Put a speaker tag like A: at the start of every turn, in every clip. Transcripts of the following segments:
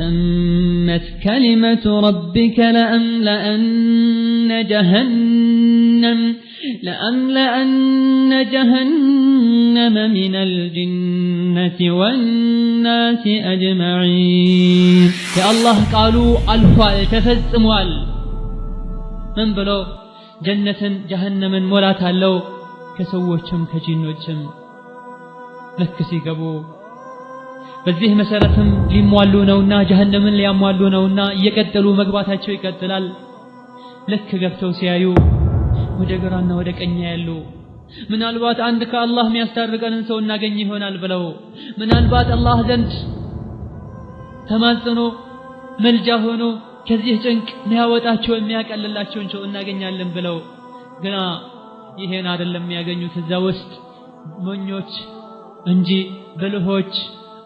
A: وتمت كلمة ربك لأملأن جهنم من الجنة والناس أجمعين. يا الله قالوا ألفال تفزموال من بلو جنة جهنم مولاة اللو كسووشم كجنوشم لكسي قبو በዚህ መሰረትም ሊሟሉ ነውና ጀሃነምን ሊያሟሉ ነውና እየቀጠሉ መግባታቸው ይቀጥላል። ልክ ገብተው ሲያዩ ወደ ግራና ወደ ቀኝ ያሉ ምናልባት አንድ ከአላህ የሚያስታርቀንን ሰው እናገኝ ይሆናል ብለው ምናልባት አላህ ዘንድ ተማጽኖ መልጃ ሆኖ ከዚህ ጭንቅ የሚያወጣቸው የሚያቀልላቸውን ሰው እናገኛለን ብለው ግና ይሄን አይደለም የሚያገኙት። እዛ ውስጥ ሞኞች እንጂ ብልሆች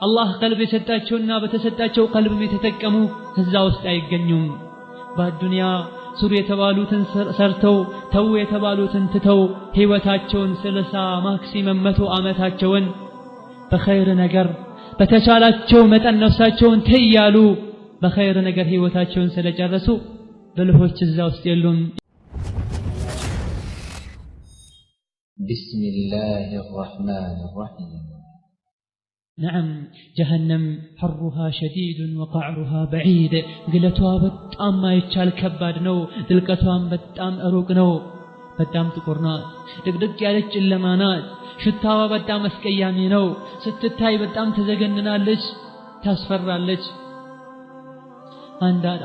A: አላህ ቀልብ የሰጣቸውና በተሰጣቸው ቀልብም የተጠቀሙ እዛ ውስጥ አይገኙም። በዱንያ ስሩ የተባሉትን ሰርተው ተው የተባሉትን ትተው ህይወታቸውን 30 ማክሲመም 100 ዓመታቸውን በኸይር ነገር በተቻላቸው መጠን ነፍሳቸውን ተያሉ በኸይር ነገር ህይወታቸውን ስለጨረሱ ብልሆች እዛ ውስጥ የሉም።
B: ቢስሚላሂር ረህማኒር ረሂም
A: نعم جهنم حرها شديد وقعرها بعيد قلتها بطام ما يتشال كباد نو دلقتها بطام أروق نو بطام تقرنات دق يالج اللمانات شتاوا بطام اسكيامي نو ستتاي بطام تزغننا لج تاسفر لج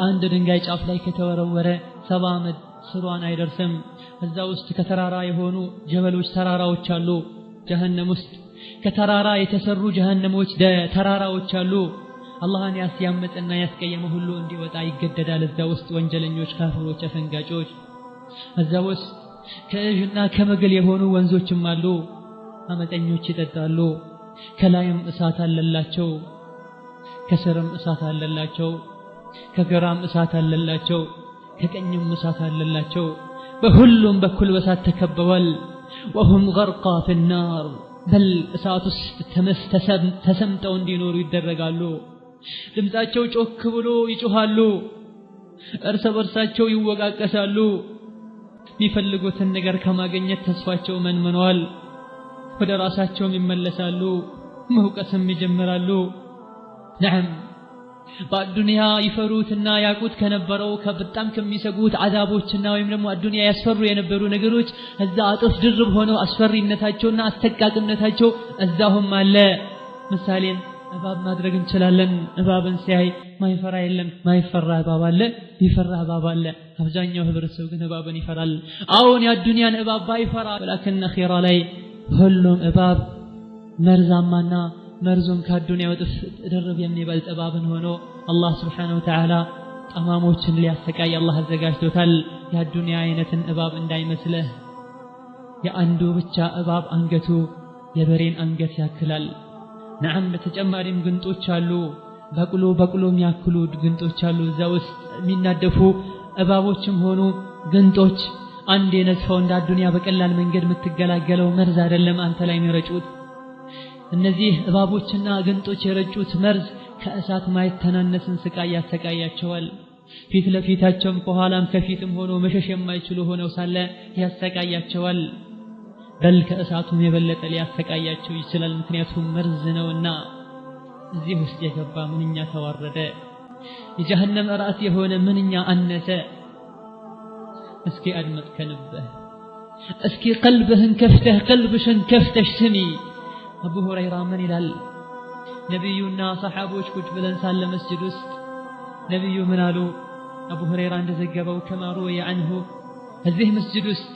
A: عند دنگاي ጫፍ ላይ ከተወረወረ 70 ዓመት ስሯን አይደርስም። እዛ ውስጥ ከተራራ የሆኑ ጀበሎች ተራራዎች አሉ። ጀሃነም ውስጥ ከተራራ የተሰሩ ጀሃነሞች ተራራዎች አሉ። አላህን ያስያመጠና ያስቀየመ ሁሉ እንዲወጣ ይገደዳል። እዛ ውስጥ ወንጀለኞች፣ ካፍሮች፣ አፈንጋጮች እዛ ውስጥ ከእጅና ከመግል የሆኑ ወንዞችም አሉ። አመጠኞች ይጠጣሉ። ከላይም እሳት አለላቸው፣ ከስርም እሳት አለላቸው፣ ከግራም እሳት አለላቸው፣ ከቀኝም እሳት አለላቸው። በሁሉም በኩል በእሳት ተከበዋል። وهم غرقا في النار بل እሳት ውስጥ ተሰምጠው እንዲኖሩ ይደረጋሉ። ድምጻቸው ጮክ ብሎ ይጮሃሉ። እርስ በርሳቸው ይወቃቀሳሉ። የሚፈልጉትን ነገር ከማግኘት ተስፋቸው መንምኗል። ወደ ራሳቸው ይመለሳሉ፣ መውቀስም ይጀምራሉ። نعم በዱንያ ይፈሩትና ያቁት ከነበረው ከበጣም ከሚሰጉት አዛቦችና ወይም ደግሞ አዱንያ ያስፈሩ የነበሩ ነገሮች እዛ አጥፍ ድርብ ሆነው አስፈሪነታቸውና አስተቃቅነታቸው እዛሁም አለ። ምሳሌን እባብ ማድረግ እንችላለን። እባብን ሲያይ ማይፈራ የለም፣ ማይፈራ እባብ አለ፣ ይፈራ እባብ አለ። አብዛኛው ህብረተሰብ ግን እባብን ይፈራል። አሁን የዱንያን እባብ ባይፈራ ወላኪን አኺራ ላይ ሁሉም እባብ መርዛማና مرزم كالدنيا ودرب يمني بالتبابن هونو الله سبحانه وتعالى طماموچن لياسقاي الله አዘጋጅቶታል። ያ ዱንያ አይነትን እባብ እንዳይመስልህ የአንዱ ብቻ እባብ አንገቱ የበሬን አንገት ያክላል። نعم በተጨማሪም ግንጦች አሉ። በቅሎ የሚያክሉ ግንጦች አሉ። እዛ ውስጥ የሚናደፉ እባቦችም ሆኑ ግንጦች አንድ የነዝፈው እንደ ዱንያ በቀላል መንገድ የምትገላገለው መርዝ አይደለም አንተ ላይ የሚረጩት። እነዚህ እባቦችና ግንጦች የረጩት መርዝ ከእሳት ማይተናነስን ስቃይ ያሰቃያቸዋል። ፊት ለፊታቸውም ከኋላም ከፊትም ሆኖ መሸሽ የማይችሉ ሆነው ሳለ ያሰቃያቸዋል። በል ከእሳቱም የበለጠ ሊያሰቃያቸው ይችላል። ምክንያቱም መርዝ ነውና። እዚህ ውስጥ የገባ ምንኛ ተዋረደ። የጀሃነም ራስ የሆነ ምንኛ አነሰ። እስኪ አድመጥ ከልብህ፣ እስኪ ቀልብህን ከፍተህ ቀልብሽን ከፍተሽ ስሚ። أبو هريرة من إلال نبينا صحابوش كج بلن سال مسجد وسط نبي منالو أبو هريرة عند زقبه كما روي عنه هذه مسجد وسط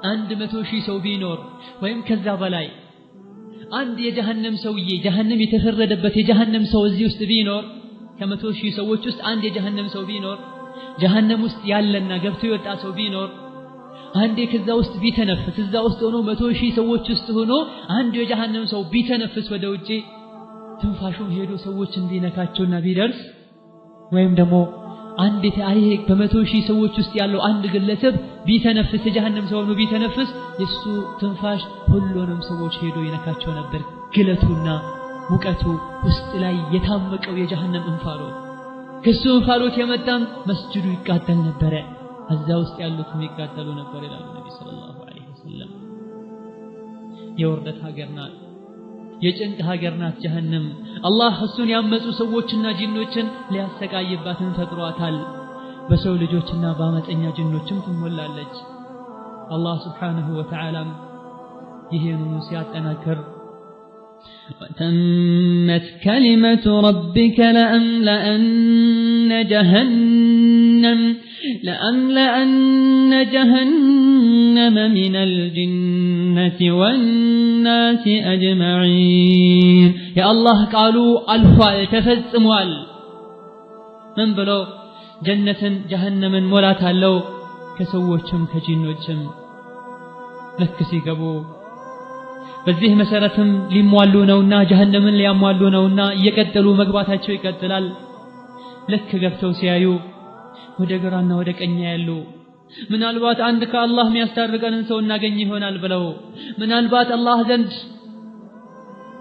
A: عند متوشي سو بينور ويم كذاب لاي عند يجهنم سوي جهنم يتفرد بت يجهنم سو زي وسط بينور كما توشي سووش وسط عند يجهنم سو بينور جهنم وسط يالنا قبتو يوتا سو بينور አንዴ ከዛ ውስጥ ቢተነፍስ እዛ ውስጥ ሆኖ 100,000 ሰዎች ውስጥ ሆኖ አንድ የጀሃነም ሰው ቢተነፍስ ወደ ውጪ ትንፋሹ ሄዶ ሰዎች እንዲነካቸውና ቢደርስ ወይም ደግሞ አንድ ታይሄ በ100,000 ሰዎች ውስጥ ያለው አንድ ግለሰብ ቢተነፍስ የጀሃነም ሰው ሆኖ ቢተነፍስ የሱ ትንፋሽ ሁሉንም ሰዎች ሄዶ ይነካቸው ነበር። ግለቱና ሙቀቱ ውስጥ ላይ የታመቀው የጀሃነም እንፋሎት ከሱ ፋሎት የመጣም መስጂዱ ይቃጠል ነበር እዛ ውስጥ ያሉትም ይቃጠሉ ነበር ይላሉ ነብዩ ሰለላሁ ዐለይሂ ወሰለም የወርደት ሀገር ናት የጭንቅ ሀገር ናት ጀሃነም አላህ እሱን ያመጹ ሰዎችና ጂኖችን ሊያሰቃይባትን ፈጥሯታል በሰው ልጆችና በአመፀኛ ጂኖችም ትሞላለች አላህ Subhanahu Wa Ta'ala ይሄንን ሲያጠናክር وتمت كلمة ربك لأملأن جهنم من الجنة والناس أجمعين يا الله قالوا ألفا تفزموال من بلو جنة جهنم مولات اللو كسووشم كجنوشم لكسي قبو በዚህ መሰረትም ሊሟሉ ነውና ጀሃነምን ሊያሟሉ ነውና እየቀጠሉ መግባታቸው ይቀጥላል ለክ ገብተው ሲያዩ ወደ ግራና ወደ ቀኝ ያሉ ምናልባት አንድ ከአላህ የሚያስታርቀንን ሰው እናገኝ ይሆናል ብለው ምናልባት አላህ ዘንድ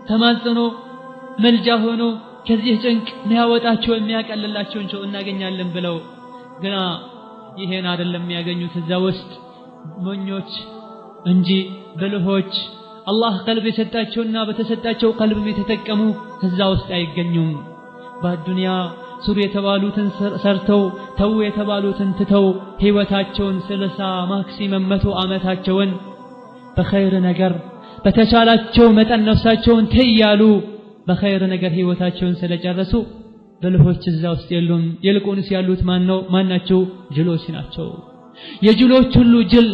A: ተማጽኖ መልጃ ሆኖ ከዚህ ጭንቅ የሚያወጣቸው የሚያቀልላቸውን ሰው እናገኛለን ብለው ግና ይሄን አይደለም የሚያገኙት እዛ ውስጥ ሞኞች እንጂ ብልሆች አላህ ቀልብ የሰጣቸውና በተሰጣቸው ቀልብ የተጠቀሙ ከዛ ውስጥ አይገኙም በዱንያ ሱር የተባሉትን ሰርተው ተው የተባሉትን ትተው ህይወታቸውን 30 ማክሲመም 100 አመታቸውን በኸይር ነገር በተቻላቸው መጠን ነፍሳቸውን ተያሉ በኸይር ነገር ህይወታቸውን ስለጨረሱ ብልሆች እዛ ውስጥ የሉም ይልቁንስ ያሉት ማናቸው ጅሎች ናቸው የጅሎች ሁሉ ጅል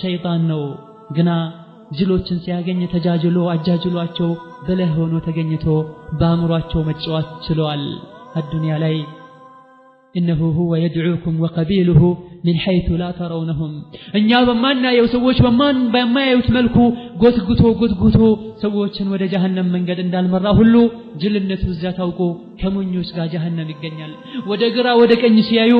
A: ሸይጣን ነው ግና ጅሎችን ሲያገኝ ተጃጅሎ አጃጅሏቸው በለህ ሆኖ ተገኝቶ በአምሯቸው መጫወት ችሏል الدنيا ላይ إنه هو يدعوكم وقبيله من حيث لا ترونهم እኛ በማናየው ሰዎች በማያዩት መልኩ ጎትጉቶ ሰዎችን ወደ ጀሃነም መንገድ እንዳልመራ ሁሉ ጅልነቱ እዛ ታውቆ ከሞኞች ጋር ጀሃነም ይገኛል ወደ ግራ ወደ ቀኝ ሲያዩ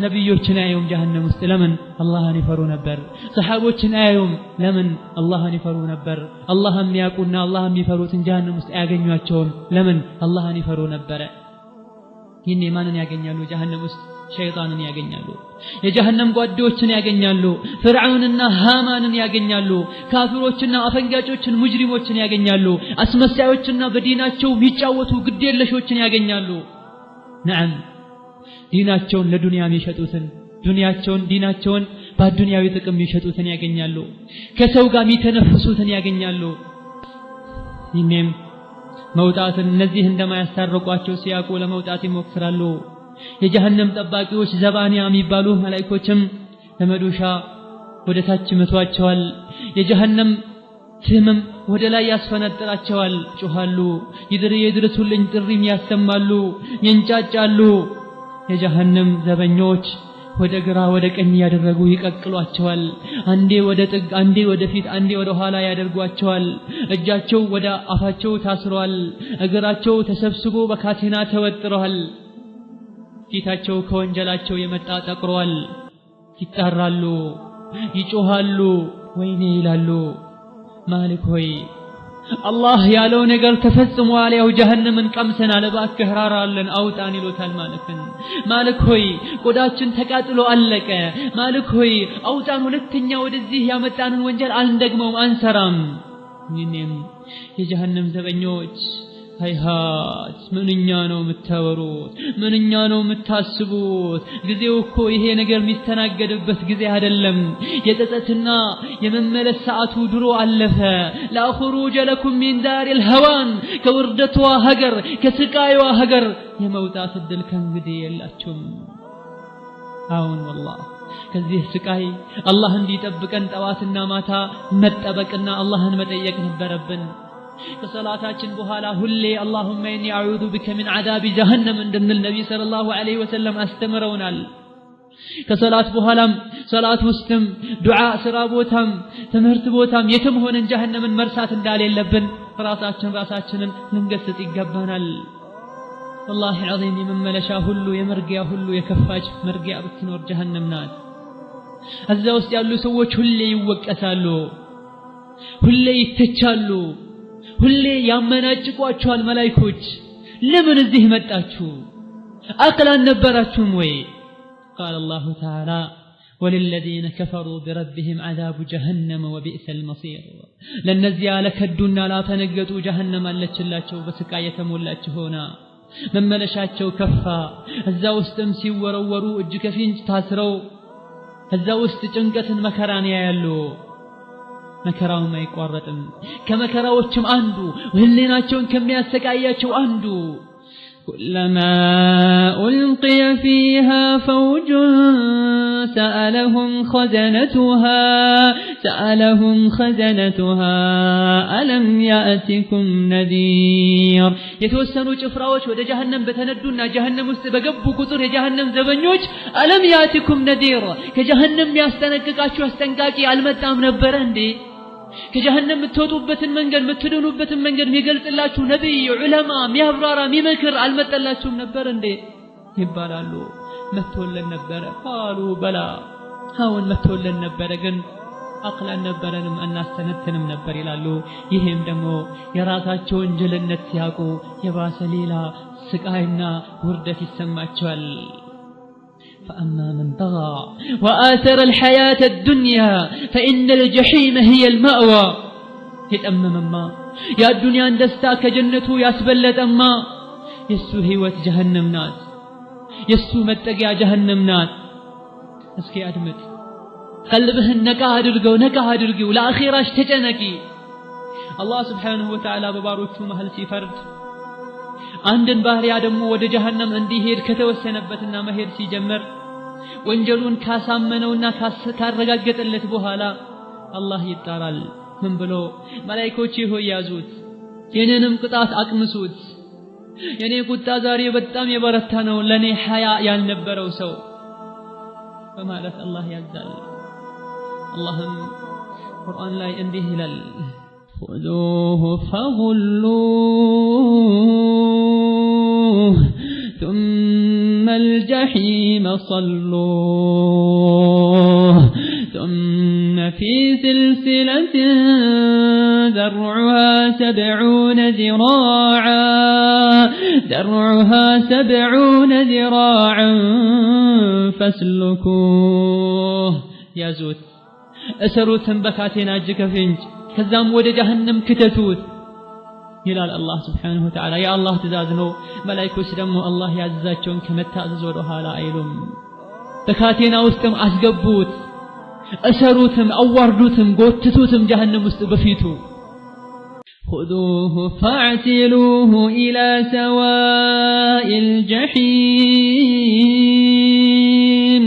A: ነብዮችን አያዩም ጀሃነም ውስጥ ለምን አላህን ይፈሩ ነበር ሰሃቦችን አያዩም ለምን አላህን ይፈሩ ነበር አላህን የሚያውቁና አላህን የሚፈሩትን ጀሃነም ውስጥ አያገኟቸውም ለምን አላህን ይፈሩ ነበር ይሄን ማንን ያገኛሉ ጀሃነም ውስጥ ሸይጣንን ያገኛሉ የጀሃነም ጓዶችን ያገኛሉ ፍርዓውንና ሃማንን ያገኛሉ ካፊሮችና አፈንጋጮችን ሙጅሪሞችን ያገኛሉ አስመሳዮችና በዲናቸው የሚጫወቱ ግዴለሾችን ያገኛሉ ነዓም ዲናቸውን ለዱንያ የሚሸጡትን ዲናቸውን በዱንያዊ ጥቅም የሚሸጡትን ያገኛሉ ከሰው ጋር የሚተነፍሱትን ያገኛሉ ይሄም መውጣትን እነዚህ እንደማያስታርቋቸው ሲያቁ ለመውጣት ይሞክራሉ የጀሃነም ጠባቂዎች ዘባንያ የሚባሉ መላእክቶችም ለመዶሻ ወደ ታች መቷቸዋል የጀሃነም ትምም ወደ ላይ ያስፈነጥራቸዋል ጮሃሉ ይድረሱልኝ ጥሪም ያሰማሉ ይንጫጫሉ የጀሃነም ዘበኞች ወደ ግራ ወደ ቀኝ ያደረጉ ይቀቅሏቸዋል አንዴ ወደ ጥግ አንዴ ወደ ፊት አንዴ ወደ ኋላ ያደርጓቸዋል እጃቸው ወደ አፋቸው ታስሯል እግራቸው ተሰብስቦ በካቴና ተወጥሯል ፊታቸው ከወንጀላቸው የመጣ ጠቅሯል ይጣራሉ ይጮሃሉ ወይኔ ይላሉ ማሊክ ሆይ አላህ ያለው ነገር ተፈጽሟል ያው ጀሃነምን ቀምሰናል እባክህ ራራልን አውጣን ይሉታል ማሊክ ሆይ ቆዳችን ተቃጥሎ አለቀ ማሊክ ሆይ አውጣን ሁለተኛ ወደዚህ ያመጣንን ወንጀል አንደግመውም አንሰራም ይኔም የጀሃነም ዘበኞች ሃይሃት ምንኛ ነው የምታወሩት ምንኛ ነው የምታስቡት ጊዜው እኮ ይሄ ነገር የሚስተናገድበት ጊዜ አይደለም የጸጸትና የመመለስ ሰዓቱ ድሮ አለፈ لا خروج لكم من دار الهوان ከውርደቷ ሀገር ከስቃይዋ ሀገር የመውጣት እድል ከእንግዲህ የላችሁም አሁን والله ከዚህ ስቃይ አላህ እንዲጠብቀን ጠዋትና ማታ መጠበቅና አላህን መጠየቅ ነበረብን ከሰላታችን በኋላ ሁሌ اللهم اني اعوذ بك من عذاب جهنم እንደምን ነብይ ሰለላሁ ዐለይሂ ወሰለም አስተምረውናል ከሰላት በኋላም ሰላት ውስጥም ዱዓ ስራ ቦታም ትምህርት ቦታም የትም ሆነን ጀሃነምን መርሳት እንዳሌለብን ራሳችንን ልንገስጽ ይገባናል والله العظيم የመመለሻ ሁሉ የመርጊያ ሁሉ የከፋች መርጊያ ብትኖር ጀሃነም ናት እዛ ውስጥ ያሉ ሰዎች ሁሌ ይወቀሳሉ ሁሌ ይተቻሉ ሁሌ ያመናጭቋቸዋል መላእክቶች ለምን እዚህ መጣችሁ أقلا نبرتهم وي قال الله تعالى وللذين كفروا بربهم عذاب جهنم وبئس المصير لنزي لك الدنيا لا تنقطوا جهنم አለችላቸው በስቃይ የተሞላች ሆና መመለሻቸው ከፋ እዛ ውስጥም ሲወረወሩ እጅ ከፍንጅ ታስረው እዛ ውስጥ ጭንቀትን መከራን ያያሉ መከራው አይቋረጥም ከመከራዎችም አንዱ ህሊናቸውን ከሚያሰቃያቸው አንዱ كلما ألقي فيها فوج سألهم خزنتها ألم يأتكم نذير يتوسنوا ጭፍራዎች ወደ ጀሃነም በተነዱና ጀሃነም ውስጥ በገቡ ቁጥር የጀሃነም ዘበኞች ألم يأتكم نذير ከጀሃነም ያስጠነቅቃችሁ አስጠንቃቂ አልመጣም ነበር እንዴ ከጀሃነም የምትወጡበትን መንገድ የምትድኑበትን መንገድ የሚገልጽላችሁ ነብይ ዑለማ የሚያብራራ የሚመክር አልመጣላችሁም ነበር እንዴ ይባላሉ መጥቶልን ነበር قالوا بلى አሁን መጥቶልን ነበር ግን አቅላን ነበረንም እናስተነትንም ነበር ይላሉ ይሄም ደግሞ የራሳቸውን ጅልነት ሲያውቁ የባሰ ሌላ ስቃይና ውርደት ይሰማቸዋል فأما من طغى وآثر الحياة الدنيا فإن الجحيم هي المأوى يتأمم ما يا الدنيا اندستا كجنته ياسبلت أما يسو هيوت جهنم ناس يسو متقيا جهنم ناس اسكي أدمت قلبهن نكا هدرقو لا أخيراش تجنكي الله سبحانه وتعالى بباروتشو مهل سيفرد አንድን ባህሪያ ደግሞ ወደ ጀሃነም እንዲሄድ ከተወሰነበትና መሄድ ሲጀምር ወንጀሉን ካሳመነውና ካረጋገጠለት በኋላ አላህ ይጣራል ምን ብሎ መላእክቶች ሆይ ያዙት የኔንም ቅጣት አቅምሱት የኔ ቁጣ ዛሬ በጣም የበረታ ነው ለኔ ሐያ ያልነበረው ሰው በማለት አላህ ያዛል አላህም ቁርአን ላይ እንዲህ ይላል خذوه فغلوه ثم الجحيم صلوه ثم في سلسلة ذرعها 70 ذراعا فاسلكوه يا زوت أسروتن بكاتين أجك فينج كذام ወደ ጀሃነም ከተቱት ይላል አላህ Subhanahu Wa Ta'ala ያ አላህ ትእዛዝ ነው መላእክቶች ደግሞ አላህ ያዘዛቸውን ከመታዘዝ ወደ ኋላ አይሉም በካቴና ውስጥም አስገቡት እሰሩትም አዋርዱትም ጎትቱትም ጀሃነም ውስጥ በፊቱ خذوه فاعتلوه إلى سواء الجحيم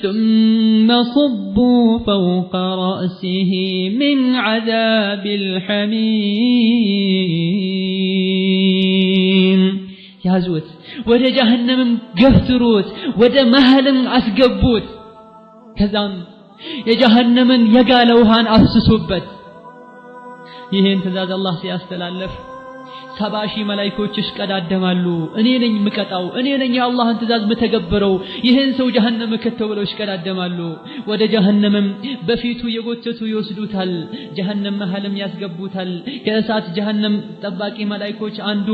A: ثم صبوا فوق رأسه من عذاب الحميم يا زوت وده جهنم قفتروت وده مهلم أسقبوت كذام يا جهنم يقالوهان أفسسوبت يهين تزاد الله سيستلالف 70 መላእክቶች ይሽቀዳደማሉ እኔ ነኝ ምቀጣው እኔ ነኝ የአላህን ትእዛዝ መተገበረው ይሄን ሰው ጀሃነም ከተው ብለው ይሽቀዳደማሉ ወደ ጀሃነምም በፊቱ የጎተቱ ይወስዱታል ጀሃነም መሐለም ያስገቡታል ከእሳት ጀሃነም ጠባቂ መላእክቶች አንዱ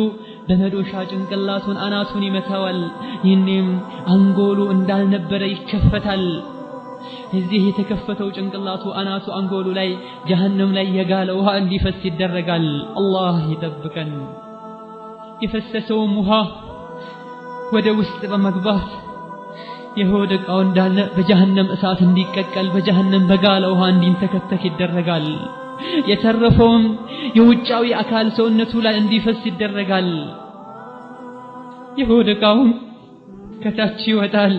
A: በመዶሻ ጭንቅላቱን አናቱን ይመታዋል ይህንም አንጎሉ እንዳልነበረ ይከፈታል እዚህ የተከፈተው ጭንቅላቱ አናቱ አንጎሉ ላይ ጀሃነም ላይ የጋለ ውሃ እንዲፈስ ይደረጋል አላህ ይጠብቀን ይፈሰሰው ውሃ ወደ ውስጥ በመግባት የሆደቃው እንዳለ በጀሃነም እሳት እንዲቀቀል በጀሃነም በጋለ ውሃ እንዲንተከተክ ይደረጋል የተረፈውም የውጫዊ አካል ሰውነቱ ላይ እንዲፈስ ይደረጋል የሆደቃው ከታች ይወጣል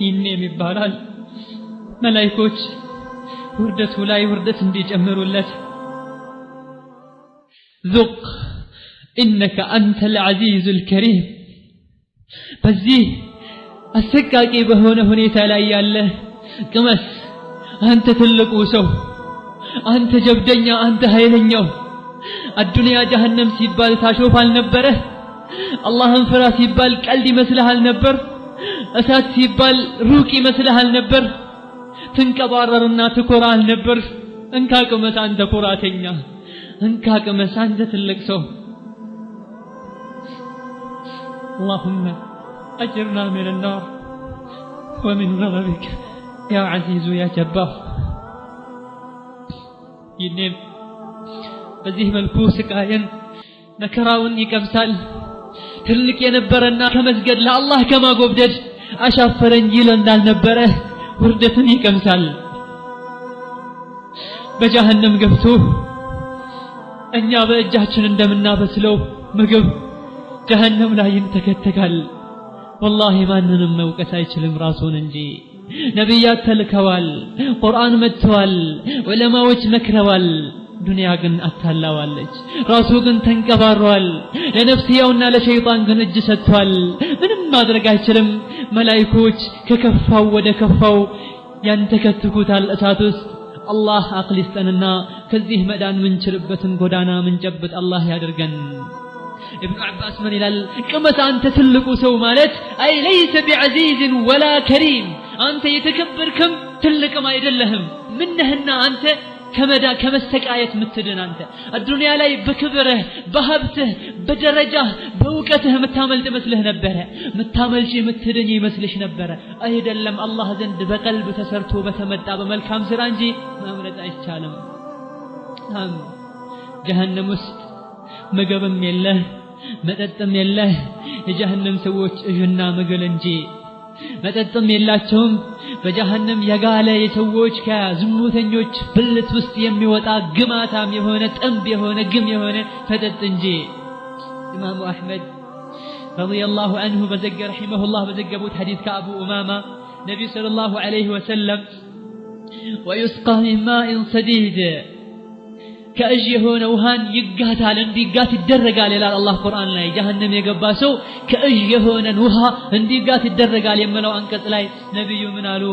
A: ይኔም ይባላል መላእክቶች ውርደቱ ላይ ውርደት እንዲጨምሩለት ذق إنك أنت العزيز الكريم በዚህ አሰቃቂ በሆነ ሁኔታ ላይ ያለ ቅመስ አንተ ትልቁ ሰው አንተ ጀብደኛ አንተ ኃይለኛው አዱንያ ጀሃነም ሲባል ታሾፍ አልነበረ አላህን ፍራ ሲባል ቀልድ ይመስልሃል ነበር እሳት ሲባል ሩቅ ይመስልሃል ነበር ትንቀባረርና ትኮራል ነበር እንካ ቅመስ አንተ ኩራተኛ እንካ ቅመስ አንተ ትልቅ ሰው اللهم أجرنا من النار ومن غضبك يا عزيز يا جبار ينم በዚህ መልኩ ስቃየን መከራውን ይቀምሳል ትልቅ የነበረና ከመስገድ ለአላህ ከማጎብደድ አሻፈረኝ ይል እንዳልነበረ ውርደትን ይቀምሳል በጀሃነም ገብቶ እኛ በእጃችን እንደምናበስለው ምግብ ጀሃነም ላይ ይንተከተካል والله ማንንም መውቀስ አይችልም ራሱን እንጂ ነብያት ተልከዋል ቁርአን መጥቷል ዑለማዎች መክረዋል ዱንያ ግን አታላዋለች ራሱ ግን ተንቀባሯል ለነፍስያውና ለሸይጣን ግን እጅ ሰጥቷል ምንም ማድረግ አይችልም መላእክቶች ከከፋው ወደ ከፋው ያንተከትኩታል እሳት ውስጥ አላህ አቅል ይስጠንና ከዚህ መዳን ምንችልበትን ጎዳና ምንጨብጥ አላህ ያድርገን ابن عباس من ይላል ቅመት አንተ ትልቁ ሰው ማለት አይ ليس بعزيز ولا كريم አንተ የተከበርክም ትልቅም አይደለህም ምንህና አንተ ከመሰቃየት ምትድን አንተ الدنيا ላይ በክብርህ በሀብትህ በደረጃህ በእውቀትህ ምታመልጥ መስልህ ነበር ምታመልጪ ምትድን ይመስልሽ ነበር አይደለም አላህ ዘንድ በቀልብ ተሰርቶ በተመጣ በመልካም ስራ እንጂ ማምለጥ አይቻልም ጀሃነም ውስጥ ምግብም የለህ መጠጥም የለህ የጀሃነም ሰዎች እጅና ምግል እንጂ መጠጥም የላቸውም በጀሃነም የጋለ የሰዎች ከዝሙተኞች ብልት ውስጥ የሚወጣ ግማታም የሆነ ጥንብ የሆነ ግም የሆነ ፈጠጥ እንጂ ኢማሙ አህመድ ረዲየላሁ ዐንሁ በዘገ ረሂመሁላህ በዘገቡት ሐዲስ ከአቡ ኡማማ ነብዩ ሰለላሁ ዐለይሂ ወሰለም ويسقى من ماء صديد ከእጅ የሆነ ውሃን ይጋታል እንዲጋት ይደረጋል ይላል አላህ ቁርአን ላይ ጀሃነም የገባ ሰው ከእጅ የሆነን ውሃ እንዲጋት ይደረጋል የሚለው አንቀጽ ላይ ነብዩ ምን አሉ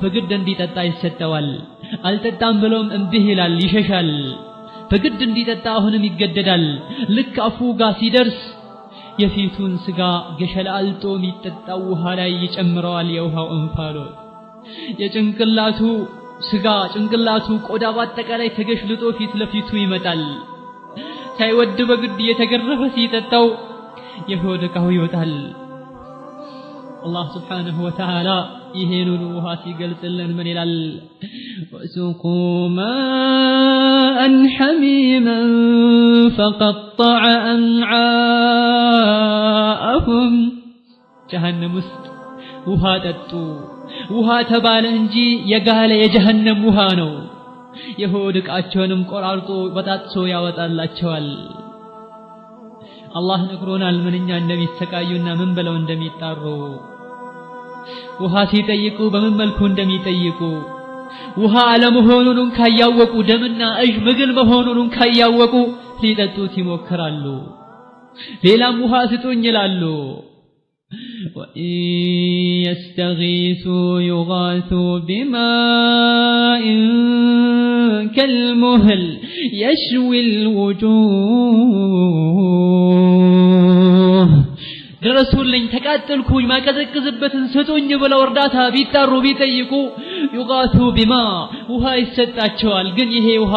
A: በግድ እንዲጠጣ ይሰጠዋል አልጠጣም ብለውም እምቢ ይላል ይሸሻል በግድ እንዲጠጣ አሁንም ይገደዳል ልክ አፉ ጋር ሲደርስ የፊቱን ስጋ ገሸላልጦ የሚጠጣው ውሃ ላይ ይጨምረዋል የውሃው እንፋሎት የጭንቅላቱ ስጋ ጭንቅላቱ ቆዳ ባጠቃላይ ተገሽልጦ ፊት ለፊቱ ይመጣል ሳይወድ በግድ የተገረፈ ሲጠጣው የሆድ ዕቃው ይወጣል አላህ Subhanahu Wa Ta'ala ይሄንን ውሃ ሲገልጽልን ምን ይላል ወሱቁ ማአን ሐሚመን ፈቀጠዐ አንዓአሁም ጀሃነም ውስጥ ውሃ ጠጡ ውሃ ተባለ እንጂ የጋለ የጀሃነም ውሃ ነው የሆድ ዕቃቸውንም ቆራርጦ በጣጥሶ ያወጣላቸዋል አላህ ነግሮናል ምንኛ እንደሚሰቃዩና ምን ብለው እንደሚጣሩ ውሃ ሲጠይቁ በምን መልኩ እንደሚጠይቁ ውሃ አለመሆኑን ካያወቁ ደምና እጅ ምግል መሆኑን ካያወቁ ሊጠጡት ይሞክራሉ ሌላም ውሃ ስጡኝ ይላሉ وإن يستغيثوا يغاثوا بماء كالمهل يشوي الوجوه درسولኝ ተቃጠልኩኝ ማቀዘቅዝበትን ስጡኝ ብለው እርዳታ ቢጣሩ ቢጠይቁ يغاثوا بماء ውሃ ይሰጣቸዋል ግን ይሄ ውሃ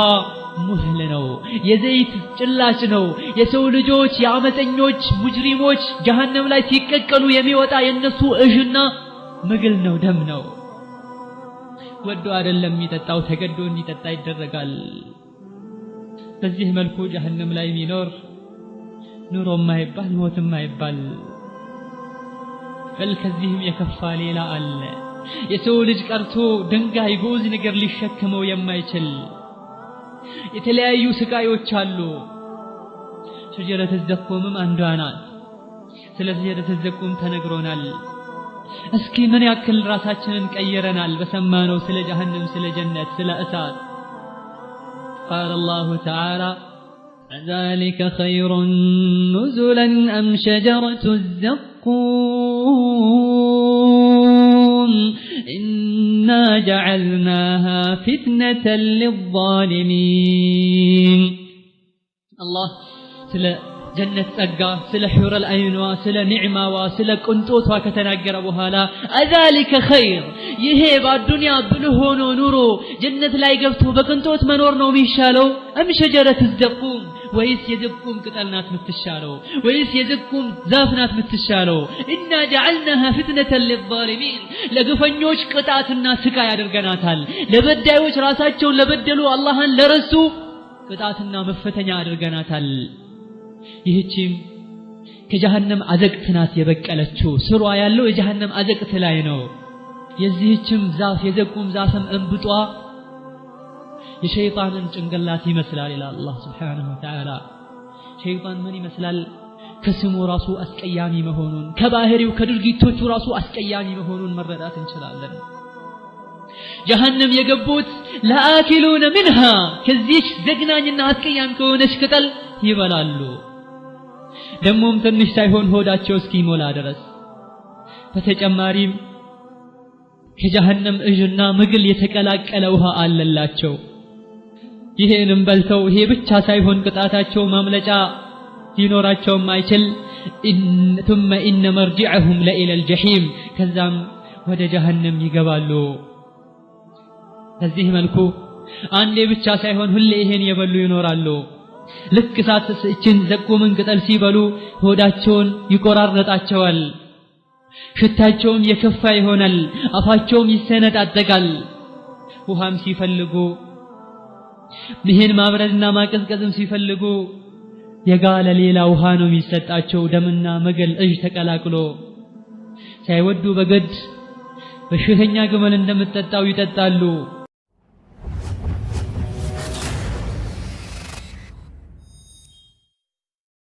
A: ሙህል ነው የዘይት ጭላጭ ነው የሰው ልጆች የአመፀኞች ሙጅሪሞች ጀሃነም ላይ ሲቀቀሉ የሚወጣ የነሱ እጅና ምግል ነው ደም ነው ወዶ አይደለም የሚጠጣው ተገዶ እንዲጠጣ ይደረጋል በዚህ መልኩ ጀሃነም ላይ የሚኖር ኑሮ ማይባል ሞት ማይባል ከዚህም የከፋ ሌላ አለ የሰው ልጅ ቀርቶ ድንጋይ ጎዝ ነገር ሊሸከመው የማይችል የተለያዩ ስቃዮች አሉ ሸጀረተ ዘቁምም አንዷ ናት ስለዚህ ሸጀረተ ዘቁም ተነግሮናል እስኪ ምን ያክል ራሳችንን ቀየረናል በሰማነው ስለ ጀሃነም ስለ ጀነት ስለ እሳት قال الله تعالى ذلك خير نزلا أم شجرة الزقوم إنا جعلناها فتنة للظالمين الله سلا ጀነት ጸጋ ስለ ሑረል አይኗ ስለ ኒዕማዋ ስለ ቅንጦቷ ከተናገረ በኋላ አዛሊከ ኸይር ይሄ በአዱንያ ብልህ ሆኖ ኑሮ ጀነት ላይ ገብቶ በቅንጦት መኖር ነው የሚሻለው አም ሸጀረት ዘቁም ወይስ የዘቁም ቅጠል ናት የምትሻለው ወይስ የዘቁም ዛፍ ናት የምትሻለው ኢና جعلناها فتنة للظالمين ለግፈኞች ቅጣትና ስቃይ አድርገናታል ለበዳዮች ራሳቸውን ለበደሉ አላህን ለረሱ ቅጣትና መፈተኛ አድርገናታል ይህቺም ከጀሃነም አዘቅት ናት የበቀለችው ስሯ ያለው የጀሃነም አዘቅት ላይ ነው የዚህችም ዛፍ የዘቁም ዛፍም እንብጧ የሸይጣንን ጭንቅላት ይመስላል ኢላ አላህ Subhanahu Wa Ta'ala ሸይጣን ምን ይመስላል ከስሙ ራሱ አስቀያሚ መሆኑን ከባህሪው ከድርጊቶቹ ራሱ አስቀያሚ መሆኑን መረዳት እንችላለን ጀሃነም የገቡት ለአኪሉነ منها ከዚህች ዘግናኝና አስቀያሚ ከሆነች ቅጠል ይበላሉ ደሞም ትንሽ ሳይሆን ሆዳቸው እስኪሞላ ድረስ በተጨማሪም ከጀሃነም እጅና ምግል የተቀላቀለ ውሃ አለላቸው ይሄንም በልተው ይሄ ብቻ ሳይሆን ቅጣታቸው ማምለጫ ሊኖራቸው ማይችል ثم ان مرجعهم الى الجحيم ከዛም ወደ ጀሃነም ይገባሉ በዚህ መልኩ አንዴ ብቻ ሳይሆን ሁሌ ይሄን የበሉ ይኖራሉ ልክ ሳትስችን ዘቁምን ቅጠል ሲበሉ ሆዳቸውን ይቆራረጣቸዋል ሽታቸውም የከፋ ይሆናል አፋቸውም ይሰነጣጠቃል ውሃም ሲፈልጉ ይሄን ማብረድና ማቀዝቀዝም ሲፈልጉ የጋለ ሌላ ውሃ ነው የሚሰጣቸው ደምና መገል እጅ ተቀላቅሎ ሳይወዱ በግድ በሽተኛ ግመል እንደምትጠጣው ይጠጣሉ